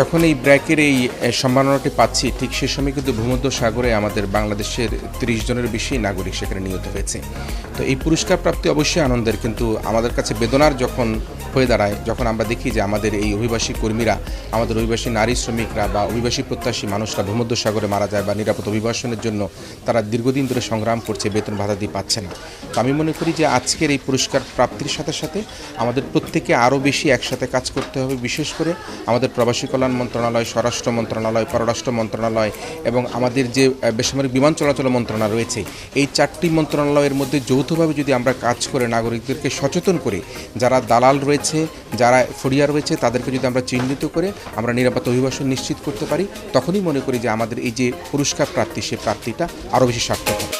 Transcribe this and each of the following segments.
যখন এই ব্র্যাকের এই সম্মাননাটি পাচ্ছি ঠিক সে সময় কিন্তু ভূমধ্য সাগরে আমাদের বাংলাদেশের ৩০ জনের বেশি নাগরিক সেখানে নিহত হয়েছে। তো এই পুরস্কার প্রাপ্তি অবশ্যই আনন্দের, কিন্তু আমাদের কাছে বেদনার যখন হয়ে দাঁড়ায় যখন আমরা দেখি যে আমাদের এই অভিবাসী কর্মীরা, আমাদের অভিবাসী নারী শ্রমিকরা বা অভিবাসী প্রত্যাশী মানুষরা ভূমধ্য সাগরে মারা যায় বা নিরাপদ অভিবাসনের জন্য তারা দীর্ঘদিন ধরে সংগ্রাম করছে, বেতন ভাতা দিয়ে পাচ্ছে না। তো আমি মনে করি যে আজকের এই পুরস্কার প্রাপ্তির সাথে সাথে আমাদের প্রত্যেকে আরও বেশি একসাথে কাজ করতে হবে। বিশেষ করে আমাদের প্রবাসী কল্যাণ মন্ত্রণালয়, স্বরাষ্ট্র মন্ত্রণালয়, পররাষ্ট্র মন্ত্রণালয় এবং আমাদের যে বেসামরিক বিমান চলাচল মন্ত্রণালয় রয়েছে, এই 4টি মন্ত্রণালয়ের মধ্যে যৌথভাবে যদি আমরা কাজ করে নাগরিকদেরকে সচেতন করে, যারা দালাল রয়েছে, যারা ফড়িয়া রয়েছে, তাদেরকে যদি আমরা চিহ্নিত করে আমরা নিরাপদ অভিবাসন নিশ্চিত করতে পারি, তখনই মনে করি যে আমাদের এই যে পুরস্কার প্রাপ্তি, সেই প্রাপ্তিটা আরও বেশি সার্থক হবে।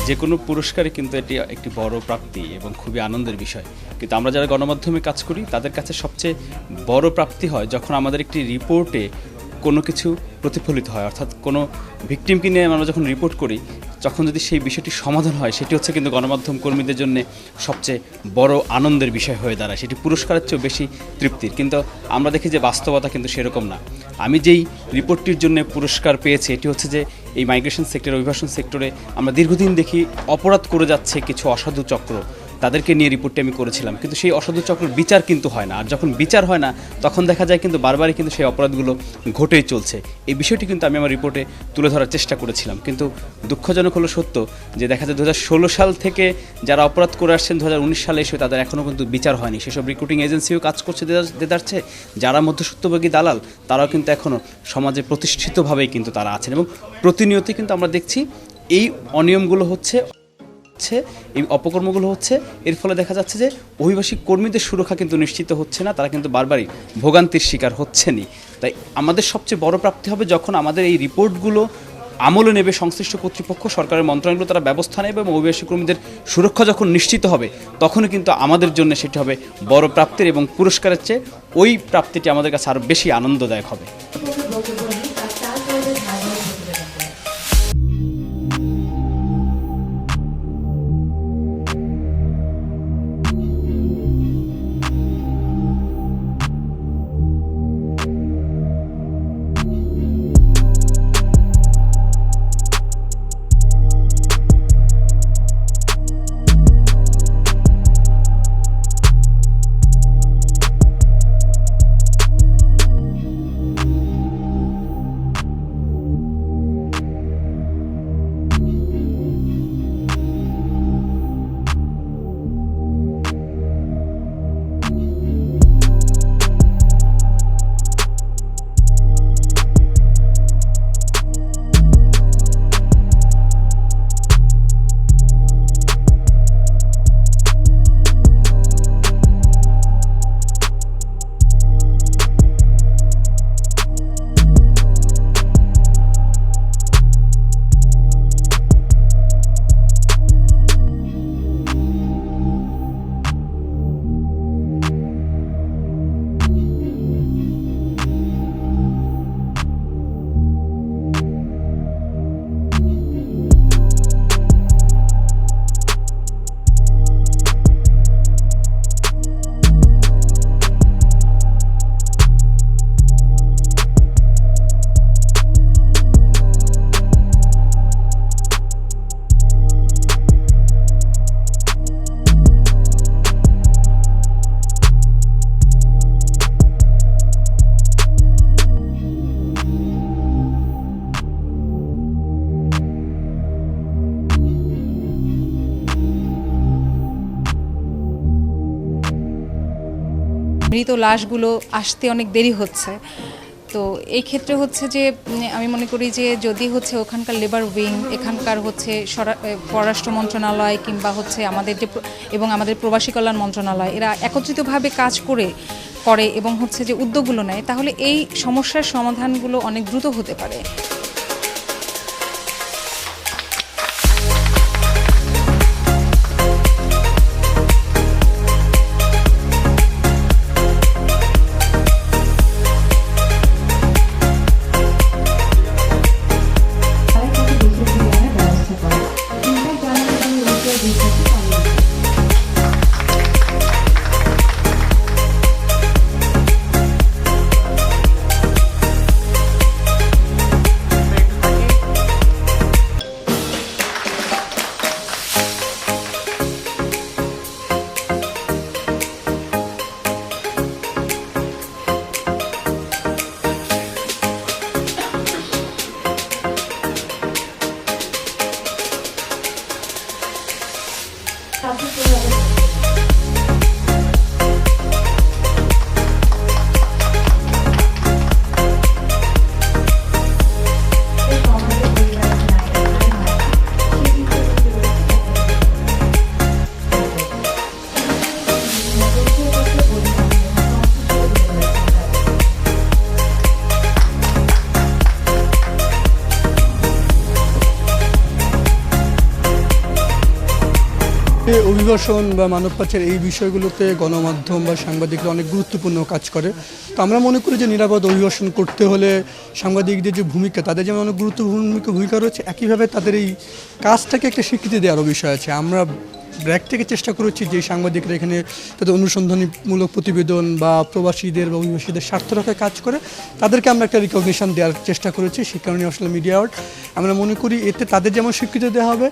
যে কোনো পুরস্কারে কিন্তু এটি একটি বড় প্রাপ্তি এবং খুবই আনন্দের বিষয়। কিন্তু আমরা যারা গণমাধ্যমে কাজ করি তাদের কাছে সবচেয়ে বড় প্রাপ্তি হয় যখন আমাদের একটি রিপোর্টে কোনো কিছু প্রতিফলিত হয়, অর্থাৎ কোনো ভিকটিমকে নিয়ে আমরা যখন রিপোর্ট করি তখন যদি সেই বিষয়টি সমাধান হয়, সেটি হচ্ছে কিন্তু গণমাধ্যম কর্মীদের জন্য সবচেয়ে বড় আনন্দের বিষয় হয়ে দাঁড়ায়। সেটি পুরস্কারের চেয়েও বেশি তৃপ্তির। কিন্তু আমরা দেখি যে বাস্তবতা কিন্তু সেরকম না। আমি যেই রিপোর্টটির জন্য পুরস্কার পেয়েছি এটি হচ্ছে যে এই মাইগ্রেশন সেক্টরে, অভিবাসন সেক্টরে আমরা দীর্ঘদিন দেখি অপরাধ করে যাচ্ছে কিছু অসাধু চক্র, তাদেরকে নিয়ে রিপোর্টটি আমি করেছিলাম। কিন্তু সেই অসাধু চক্রের বিচার কিন্তু হয় না, আর যখন বিচার হয় না তখন দেখা যায় কিন্তু বারবারই কিন্তু সেই অপরাধগুলো ঘটেই চলছে। এই বিষয়টি কিন্তু আমি আমার রিপোর্টে তুলে ধরার চেষ্টা করেছিলাম। কিন্তু দুঃখজনক হলো সত্য যে দেখা যায় 2016 সাল থেকে যারা অপরাধ করে আসছেন 2019 সালে এসে তাদের এখনও কিন্তু বিচার হয়নি। সেসব রিক্রুটিং এজেন্সিও কাজ করছে দেদারছে, যারা মধ্যস্বত্বভোগী দালাল তারাও কিন্তু এখনও সমাজে প্রতিষ্ঠিতভাবেই কিন্তু তারা আছেন এবং প্রতিনিয়ত কিন্তু আমরা দেখছি এই অনিয়মগুলো হচ্ছে, এই অপকর্মগুলো হচ্ছে। এর ফলে দেখা যাচ্ছে যে অভিবাসী কর্মীদের সুরক্ষা কিন্তু নিশ্চিত হচ্ছে না, তারা কিন্তু বারবারই ভোগান্তির শিকার হচ্ছেনই। তাই আমাদের সবচেয়ে বড় প্রাপ্তি হবে যখন আমাদের এই রিপোর্টগুলো আমলে নেবে সংশ্লিষ্ট কর্তৃপক্ষ, সরকারের মন্ত্রণালয়গুলো তারা ব্যবস্থা নেবে এবং অভিবাসী কর্মীদের সুরক্ষা যখন নিশ্চিত হবে তখনই কিন্তু আমাদের জন্য সেটি হবে বড় প্রাপ্তির এবং পুরস্কারের চেয়ে ওই প্রাপ্তিটি আমাদের কাছে আরও বেশি আনন্দদায়ক হবে। মৃত লাশগুলো আসতে অনেক দেরি হচ্ছে। তো এই ক্ষেত্রে হচ্ছে যে আমি মনে করি যে যদি হচ্ছে ওখানকার লেবার উইং, এখানকার হচ্ছে পররাষ্ট্র মন্ত্রণালয় কিংবা হচ্ছে আমাদের যে এবং আমাদের প্রবাসী কল্যাণ মন্ত্রণালয়, এরা একত্রিতভাবে কাজ করে এবং হচ্ছে যে উদ্যোগগুলো নেয়, তাহলে এই সমস্যার সমাধানগুলো অনেক দ্রুত হতে পারে। অভিবাসন বা মানব পাচার এই বিষয়গুলোতে গণমাধ্যম বা সাংবাদিকরা অনেক গুরুত্বপূর্ণ কাজ করে। তো আমরা মনে করি যে নিরাপদ অভিবাসন করতে হলে সাংবাদিকদের যে ভূমিকা, তাদের যেমন অনেক গুরুত্বপূর্ণ ভূমিকা রয়েছে, একইভাবে তাদের এই কাজটাকে একটা স্বীকৃতি দেওয়ারও বিষয় আছে। আমরা ব্র্যাক থেকে চেষ্টা করেছি যে সাংবাদিকরা এখানে তাদের অনুসন্ধানীমূলক প্রতিবেদন বা প্রবাসীদের বা অভিবাসীদের স্বার্থ রক্ষায় কাজ করে, তাদেরকে আমরা একটা রিকগনিশন দেওয়ার চেষ্টা করেছি। সে কারণে আসলে মিডিয়া আওয়ার্ড আমরা মনে করি এতে তাদের যেমন স্বীকৃতি দেওয়া হবে,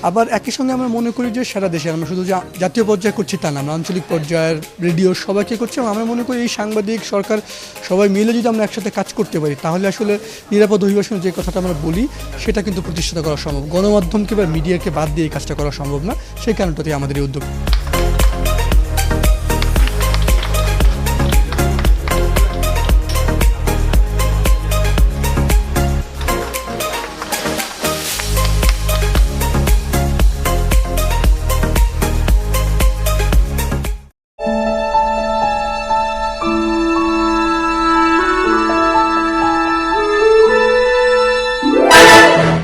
আবার একই সঙ্গে আমরা মনে করি যে সারা দেশে আমরা শুধু জাতীয় পর্যায়ে করছি তা না, আমরা আঞ্চলিক পর্যায়ের রেডিও সবাইকে করছি। এবং আমরা মনে করি এই সাংবাদিক সরকার সবাই মিলে যদি আমরা একসাথে কাজ করতে পারি, তাহলে আসলে নিরাপদ অভিবাসনের যে কথাটা আমরা বলি সেটা কিন্তু প্রতিষ্ঠা করা সম্ভব। গণমাধ্যমকে বা মিডিয়াকে বাদ দিয়ে এই কাজটা করা সম্ভব না, সেই কারণটাতে আমাদের এই উদ্যোগ।